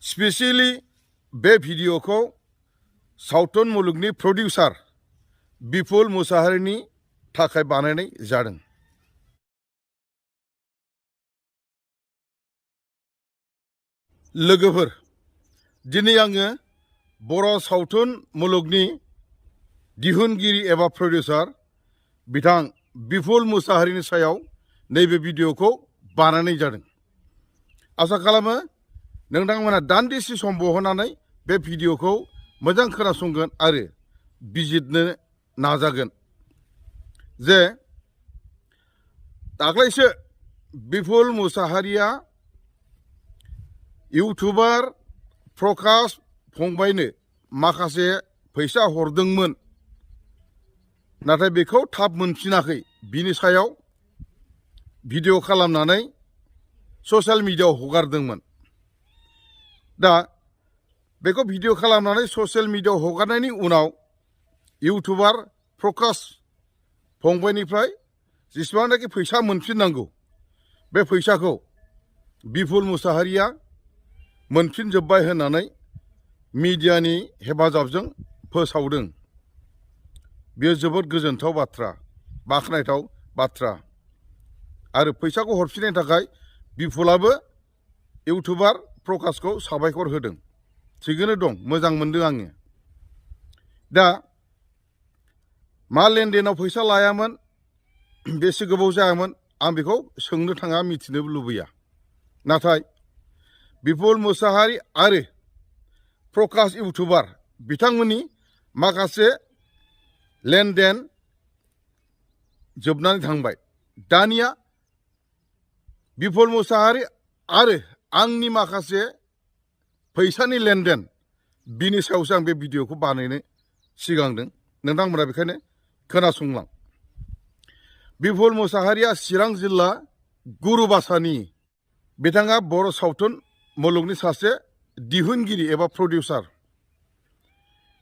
Specially बे भिडिअखौ सावथुन मुलुगनि प्रडिउसार बिपुल मुसाहारिनि थाखाय बानायनाय जादों। लोगोफोर, दिनै आङो बर' सावथुन मुलुगनि दिहुनगिरि एबा प्रडिउसार बिथां बिपुल मुसाहारिनि सायाव नैबे भिडिअखौ बानायनाय जादों। आसा खालामो नोंथांमोना दान्दिसे सम बहननानै बे भिडिअखौ मोजां खोनासंगोन आरो बिजिरनो नाजागोन जे दाख्लैसो बिपुल मुसाहारिया इउटुबार प्रकाश फंबायनो माखासे फैसा हरदोंमोन, नाथाय बेखौ थाब मोनफिनाखै। बिनि सायाव भिडिअ खालामनानै ससियेल मिडियायाव हगारदोंमोन। दा बेखौ भिडिअ खालामनानै ससियेल मिडियायाव हगारनायनि उनाव इउटुबार प्रकाश फंबायनिफ्राय जेसेबांनाखि फैसा मोनफिननांगौ बे फैसाखौ बिपुल मुसाहारिया मोनफिनजोब्बाय होननानै मिडियानि हेफाजाबजों फोसावदों। बेयो जोबोद गोजोनथाव बाथ्रा, बाख्नायथाव बाथ्रा। आरो फैसाखौ हरफिननायनि थाखाय बिपुलाबो इउटुबार प्रकाशखौ साबायखर होदों। थिगैनो दं, मोजां मोनदों आङो। दा मा लेनदेनाव फैसा लायामोन, बेसे गोबाव जायामोन, आं बेखौ सोंनो थाङा, मिथिनोबो लुबैया। नाथाय बिपुल मुसाहारि आरो प्रकाश इउटुबार बिथांमोननि माखासे लेनदेन जोबनानै थांबाय। दानिया बिपुल मुसाहारि आरो आंनि माखासे फैसानि लेनदेन, बिनि सायावसो आं बे भिडिअखौ बानायनो सिगांदों। नोंथांमोना बेखायनो खोनासंलां। बिपुल मुसाहारिया चिरां जिल्ला गुरुबासानि। बिथाङा बर' सावथुन मुलुगनि सासे दिहुनगिरि एबा प्रडिउसार।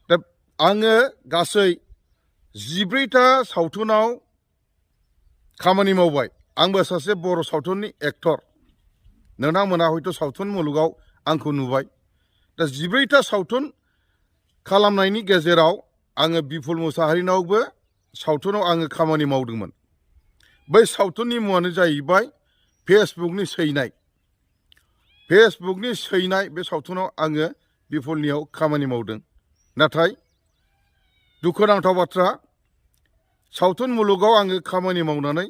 दा आङो गासै 14टा सावथुनाव खामानि मावबाय। आंबो सासे बर' सावथुननि एक्टर। नोंथांमोना हयथ' सावथुन मुलुगाव आंखौ नुबाय। दा 14टा सावथुन खालामनायनि गेजेराव आङो बिपुल मुसाहारिनावबो सावथुनाव आङो खामानि मावदोंमोन। बै सावथुननि मुङानो जाहैबाय फेसबुकनि सैनाय। फेसबुकनि सैनाय बे सावथुनाव आङो बिपुलनियाव खामानि मावदों। नाथाय दुखुनांथाव बाथ्रा, सावथुन मुलुगाव आङो खामानि मावनानै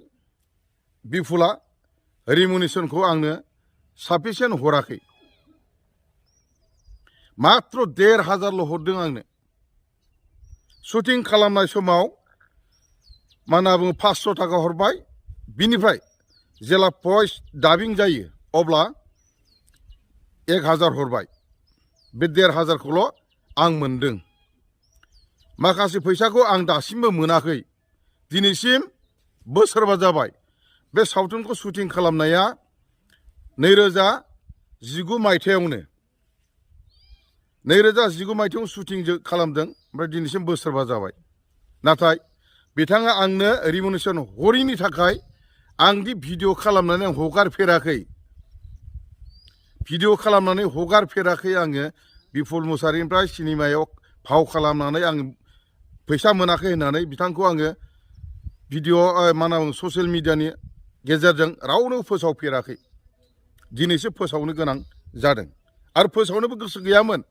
बिपुला रिमुनेसनखौ आंनो साफिसियेन्ट हराखै। मात्र 1,500ल' हरदों आंनो। शुटिं खालामनाय समाव मा होनना बुङो 500 थाखा हरबाय। बिनिफ्राय जेला भइस डाबिं जायो अब्ला 1,000 हरबाय। बे 1,500खौल' आं मोनदों। माखासे फैसाखौ आं दासिमबो मोनाखै। दिनैसिम बोसोरबा जाबाय। बे सावथुनखौ शुटिं खालामनाया 2019 मायथाइयावनो। 2019 मायथाइयाव शुटिं खालामदों, ओमफ्राय दिनैसिम बोसोरबा जाबाय। नाथाय बिथाङा आंनो रिमुनेसन हरैनि थाखाय आं दि भिडिअ खालामनानै हगारफेराखै। भिडिअ खालामनानै हगारफेराखै आङो बिपुल मुसाहारिनिफ्राय सिनेमायाव फाव खालामनानै आं फैसा मोनाखै होननानै बिथांखौ आङो भिडिअ मा होनना बुङो ससियेल मिडियानि गेजेरजों रावनो फोसावफेराखै। दिनैसो फोसावनो गोनां जादों आरो फोसावनोबो गोसो गैयामोन।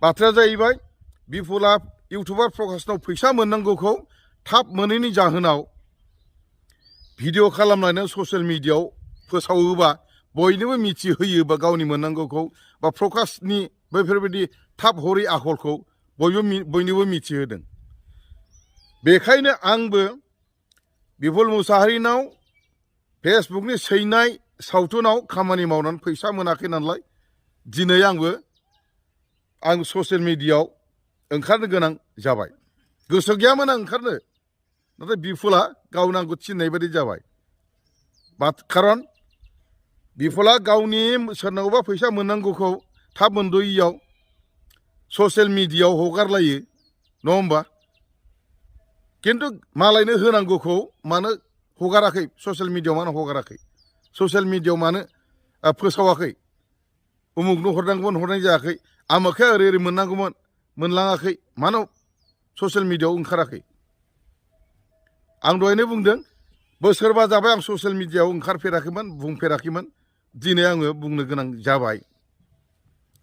बाथ्राया जाहैबाय बिपुला इउटुबार प्रकाशनाव फैसा मोननांगौखौ थाब मोनैनि जाहोनाव भिडिअ खालामनानै ससियेल मिडियायाव फोसावोबा, बयनोबो मिथिहोयोबा गावनि मोननांगौखौ, बा प्रकाशनि बैफोरबायदि थाब हरै आखलखौ बयनोबो मिथिहोदों। बेखायनो आंबो बिपुल मुसाहारिनाव फेसबुकनि सैनाय सावथुनाव खामानि मावनानै फैसा मोनाखै नालाय दिनै आं ससियेल मिडियायाव ओंखारनो गोनां जाबाय। गोसो गैयामोन आं ओंखारनो, नाथाय बिपुला गावनो आंखौ थिननाय बायदि जाबाय। खारन बिपुला गावनि सोरनावबा फैसा मोननांगौखौ थाब मोनद'यैयाव ससियेल मिडियायाव हगारलायो, नङा होमबा? खिन्थु मालायनो होनांगौखौ मानो हगाराखै? ससियेल मिडियायाव मानो हगाराखै? ससियेल मिडियायाव मानो फोसावाखै? उमुगनो हरनांगौमोन हरनाय जायाखै आमोखै ओरै ओरै मोननांगौमोन मोनलाङाखै मानो ससियेल मिडियायाव ओंखाराखै आं दहायनो बुंदों बोसोरबा जाबाय आं ससियेल मिडियायाव ओंखारफेराखैमोन बुंफेराखैमोन दिनै आङो बुंनो गोनां जाबाय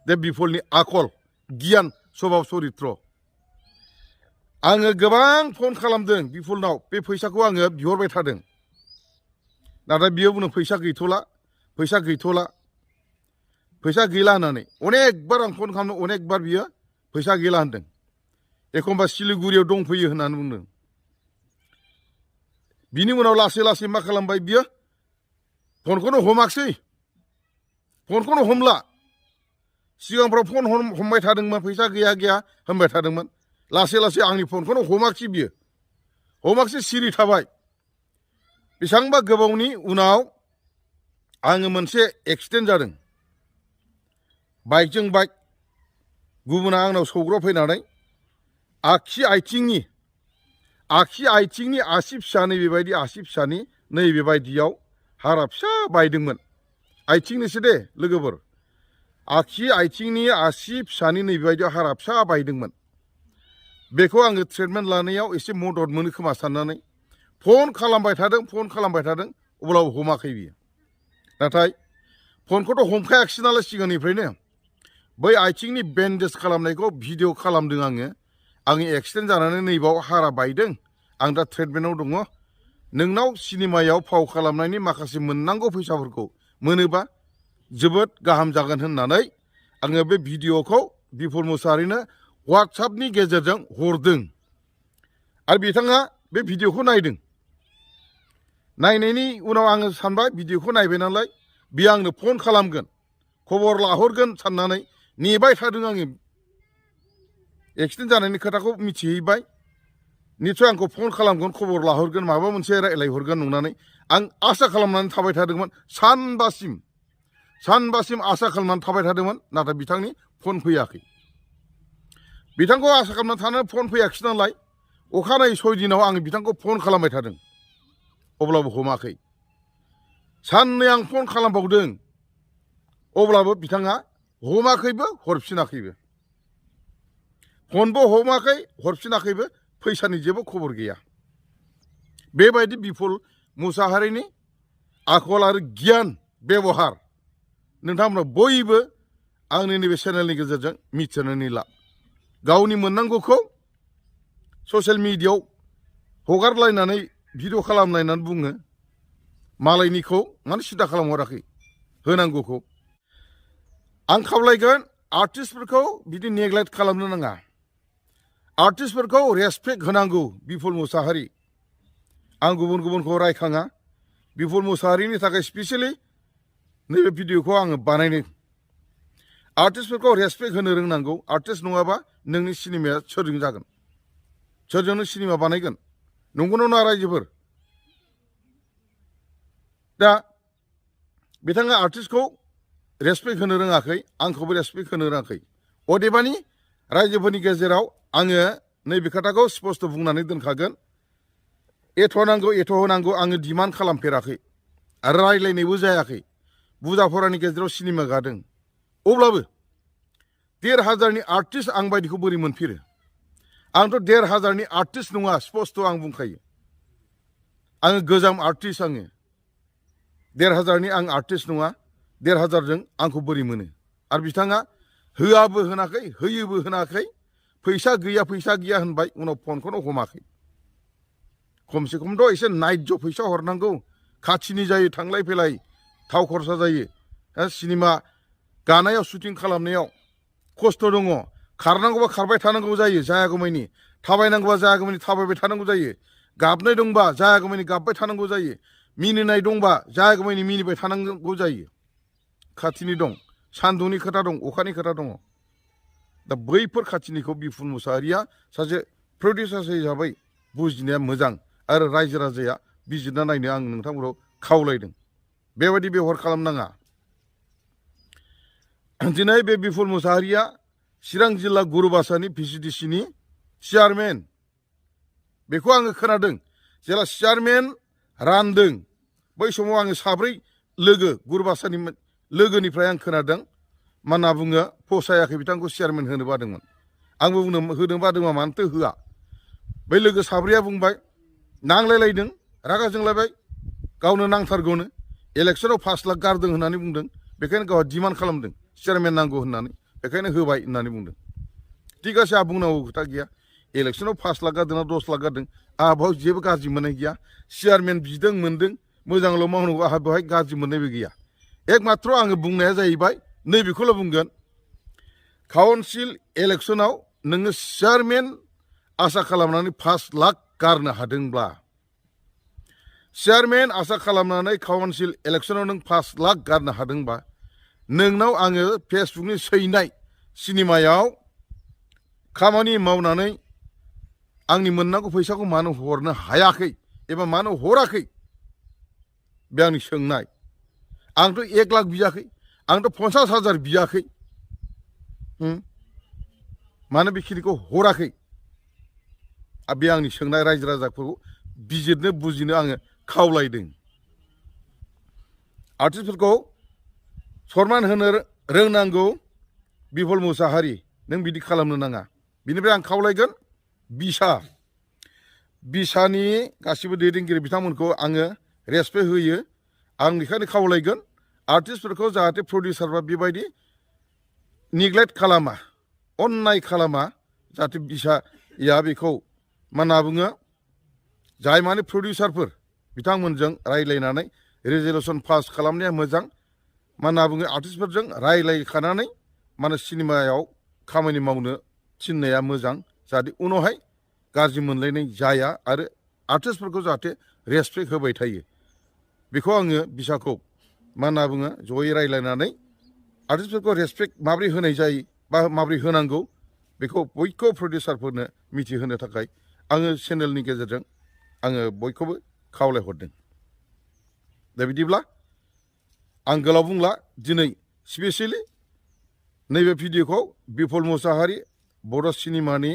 दे बिफलनि आखल गियान स्वभाब चरित्र आङो गोबां फन खालामदों बिफलनाव बे फैसाखौ आङो बिहरबाय थादों नाथाय बियो बुंनो फैसा गैथ'ला फैसा गैला होननानै अनेकबार आं फन खालामनो अनेकबार बियो फैसा गैला होनदों एखमबा सिलिगुरियाव दंफैयो होननानै बुंदों बिनि उनाव लासै लासै मा खालामबाय बियो फनखौनो हमाखसै फनखौनो हमला सिगांफ्राव फन हमबाय थादोंमोन फैसा गैया होनबाय थादोंमोन लासै लासै आंनि फनखौनो हमाखसै बियो हमाखसै सिरि थाबाय बेसेबांबा गोबावनि उनाव आङो मोनसे एक्सिडेन्ट जादों बाइकजों बाइक गुबुना आंनाव सौग्राव फैनानै आगसि आथिंनि आसि फिसा नैबेबायदि आसि फिसानि नैबेबायदियाव हारा फिसा बायदोंमोन आथिंनिसो दे लोगोफोर आगसि आथिंनि आसि फिसानि नैबेबायदियाव हारा फिसा बायदोंमोन बेखौ आङो ट्रिटमेन्ट लानायाव एसे मदद मोनो खोमा साननानै फन खालामबाय थादों अब्लाबो हमाखै बियो नाथाय फनखौथ' हमखायाखिसै नालाय सिगांनिफ्रायनो बै आथिंनि बेन्डेज खालामनायखौ भिडिअ खालामदों आङो आंनि एक्सिडेन्ट जानानै नैबाव हारा बायदों आं दा ट्रिटमेन्टआव दङ नोंनाव सिनेमायाव फाव खालामनायनि माखासे मोननांगौ फैसाफोरखौ मोनोबा जोबोद गाहाम जागोन होननानै आङो बे भिडिअखौ बिफल मुसाहारिनो वाट्सएपनि गेजेरजों हरदों आरो बिथाङा बे भिडिअखौ नायदों नायनायनि उनाव आङो सानबाय भिडिअखौ नायबाय नालाय बियो आंनो फन खालामगोन खबर लाहरगोन साननानै नेबाय थादों आङो एक्सिडेन्ट जानायनि खोथाखौ मिथिहैबाय निस्सय आंखौ फन खालामगोन खबर लाहरगोन माबा मोनसे रायज्लायहरगोन नंनानै आं आसा खालामनानै थाबाय थादोंमोन सानबासिम आसा खालामनानै थाबाय थादोंमोन नाथाय बिथांनि फन फैयाखै बिथांखौ आसा खालामनानै थानानै फन फैयाखिसै नालाय अखानायै 6 दिनाव आङो बिथांखौ फन खालामबाय थादों अब्लाबो हमाखै साननै आं फन खालामबावदों अब्लाबो बिथाङा हमाखैबो हरफिनाखैबो फनबो हमाखै हरफिनाखैबो फैसानि जेबो खबर गैया बेबायदि बिफल मुसाहारिनि आखल आरो गियान बेबहार नोंथांमोना बयबो आंनि नैबे चेनेलनि गेजेरजों मिथिनानै ला गावनि मोननांगौखौ ससियेल मिडियायाव हगारलायनानै भिडिअ खालामलायनानै बुङो मालायनिखौ मानो सिदा खालामहराखै होनांगौखौ आं खावलायगोन आर्टिस्टफोरखौ बिदि नेग्लेक्ट खालामनो नाङा आर्टिस्टफोरखौ रेसपेक्ट होनांगौ बिफल मुसाहारि आं गुबुनखौ रायखाङा बिफल मुसाहारिनि थाखाय स्पेसियेलि नैबे भिडिअखौ आङो बानायदों आर्टिस्टफोरखौ रेसपेक्ट होनो रोंनांगौ आर्टिस्ट नङाबा नोंनि सिनेमाया सोरजों जागोन सोरजोंनो सिनेमा बानायगोन नंगौना नङा रायजोफोर दा बिथाङा आर्टिस्टखौ रेसपेक्ट होनो रोङाखै आंखौबो रेसपेक्ट होनो रोङाखै अदेबानि रायजोफोरनि गेजेराव आङो नैबे खोथाखौ स्पष्ट बुंनानै दोनखागोन एथ' होनांगौ आङो डिमान्ड खालामफेराखै आरो रायज्लायनायबो जायाखै बुरजा फरानि गेजेराव सिनेमा गादों अब्लाबो 1,500नि आर्टिस्ट आं बायदिखौ बोरै मोनफेरो आंथ' 1,500नि आर्टिस्ट नङा स्पष्ट आं बुंखायो आङो गोजाम आर्टिस्ट आङो 1,500नि आं आर्टिस्ट नङा 1,500जों आंखौ बोरै मोनो आरो बिथाङा होआबो होनाखै होयोबो होनाखै फैसा गैया होनबाय उनाव फनखौनो हमाखै खमसे खमथ' एसे नायज फैसा हरनांगौ खाथिनि जायो थांलाय फैलाय थाव खरसा जायो सिनेमा गानायाव शुटिं खालामनायाव खस्थ' दङ खारनांगौबा खारबाय थानांगौ जायो जायागौमानि थाबायनांगौबा जायागौमानि थाबायबाय थानांगौ जायो गाबनाय दंबा जायागौमानि गाबबाय थानांगौ जायो मिनिनाय दंबा जायागौमानि मिनिबाय थानांगौ जायो खाथिनि दं सान्दुंनि खोथा दं अखानि खोथा दङ दा बैफोर खाथिनिखौ बिफुल मुसाहारिया सासे प्रडिउसार हिसाबै बुजिनाया मोजां आरो रायजो राजाया बिजिरना नायनो आं नोंथांमोनखौ खावलायदों बेबायदि बेबहार खालामनाङा दिनै बे बिफुल मुसाहारिया चिरां जिल्ला गुरुबासानि VCDCनि चेयारमेन बेखौ आङो खोनादों जेला चेयारमेन रानदों बै समाव आङो साब्रै लोगो गुरुबासानि लोगोनिफ्राय आं खोनादों मा होनना बुङो फसायाखै बिथांखौ चेयारमेन होनो बादोंमोन आंबो बुंनो होनो बादोंमोन मानोथो होआ बै लोगो साब्रैया बुंबाय नांलायलायदों रागा जोंलायबाय गावनो नांथारगौनो इलेक्सनाव 5 लाख गारदों होननानै बुंदों बेखायनो गावहा डिमान्ड खालामदों चेयारमेन नांगौ होननानै बेखायनो होबाय होननानै बुंदों थिग आसे आंहा बुंनांगौ खोथा गैया इलेक्सनाव 5 लाख गारदों ना 10 लाख गारदों आंहा बेयाव जेबो गाज्रि मोननाय गैया चेयारमेन बिदों मोनदों मोजांल' मावनांगौ आंहा बेवहाय गाज्रि मोननायबो गैया एकमात्र आङो बुंनाया जाहैबाय नैबेखौल' बुंगोन काउन्सिल इलेक्सनाव नोङो चेयारमेन आसा खालामनानै 5 लाख गारनो हादोंब्ला चेयारमेन आसा खालामनानै काउन्सिल इलेक्सनाव नों 5 लाख गारनो हादोंबा नोंनाव आङो फेसबुकनि सैनाय सिनेमायाव खामानि मावनानै आंनि मोननांगौ फैसाखौ मानो हरनो हायाखै एबा मानो हराखै बे आंनि सोंनाय आंथ' 1 लाख बियाखै आंथ' 50,000 बियाखै मानो बेखिनिखौ हराखै बे आंनि सोंनाय रायजो राजाफोरखौ बिजिरनो बुजिनो आङो खावलायदों आर्टिस्टफोरखौ सनमान होनो रोंनांगौ बिफल मुसाहारि नों बिदि खालामनो नाङा बिनिफ्राय आं खावलायगोन बिसानि गासिबो दैदेनगिरि बिथांमोनखौ आङो रेसपेक्ट होयो आं बेखायनो खावलायगोन आर्टिस्टफोरखौ जाहाथे प्रडिउसारफ्रा बेबायदि निग्लेक्ट खालामा अन्नाय खालामा जाहाथे बिसाया बेखौ मा होनना बुङो जाय माने प्रडिउसारफोर बिथांमोनजों रायज्लायनानै रेजलिउसन पास खालामनाया मोजां मा होनना बुङो आर्टिस्टफोरजों रायज्लायखानानै माने सिनेमायाव खामानि मावनो थिननाया मोजां जाहाथे उनावहाय गाज्रि मोनलायनाय जाया आरो आर्टिस्टफोरखौ जाहाथे रेसपेक्ट होबाय थायो बेखौ आङो बिसाखौ मा होनना बुङो जयै रायज्लायनानै आर्टिस्टफोरखौ रेसपेक्ट माबोरै होनाय जायो बा माबोरै होनांगौ बेखौ बयखौबो प्रडिउसारफोरनो मिथिहोनो थाखाय आङो चेनेलनि गेजेरजों आङो बयखौबो खावलायहरदों दा बिदिब्ला आं गोलाव बुंला दिनै स्पेसियेलि नैबे भिडिअखौ बिफल मुसाहारि बर' सिनेमानि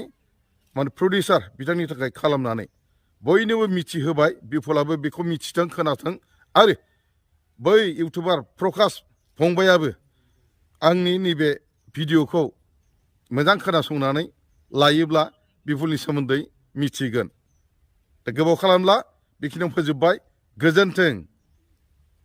माने प्रडिउसार बिथांनि थाखाय खालामनानै बयनोबो मिथिहोबाय बिफलाबो बेखौ मिथिथों खोनाथों आरो बै इउटुबार प्रकाश फंबायाबो आंनि नैबे भिडिअखौ मोजां खोनासंनानै लायोब्ला बिफलनि सोमोन्दै मिथिगोन दा गोबाव खालामला बेखिनियाव फोजोबबाय गोजोन्थों।